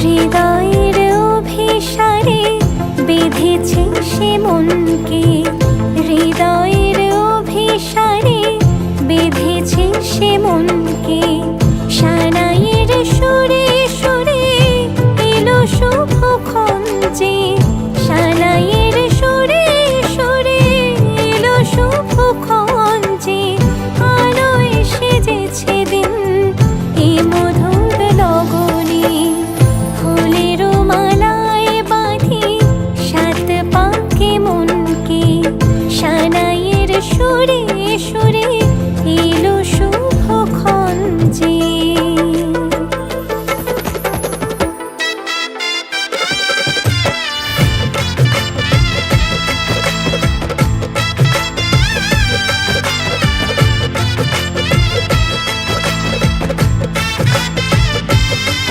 হৃদয়ের অভিসারে বেঁধেছে সে মনকে, হৃদয়ের অভিসারে বেঁধেছে সে মনকে। সানাইয়ের সুরে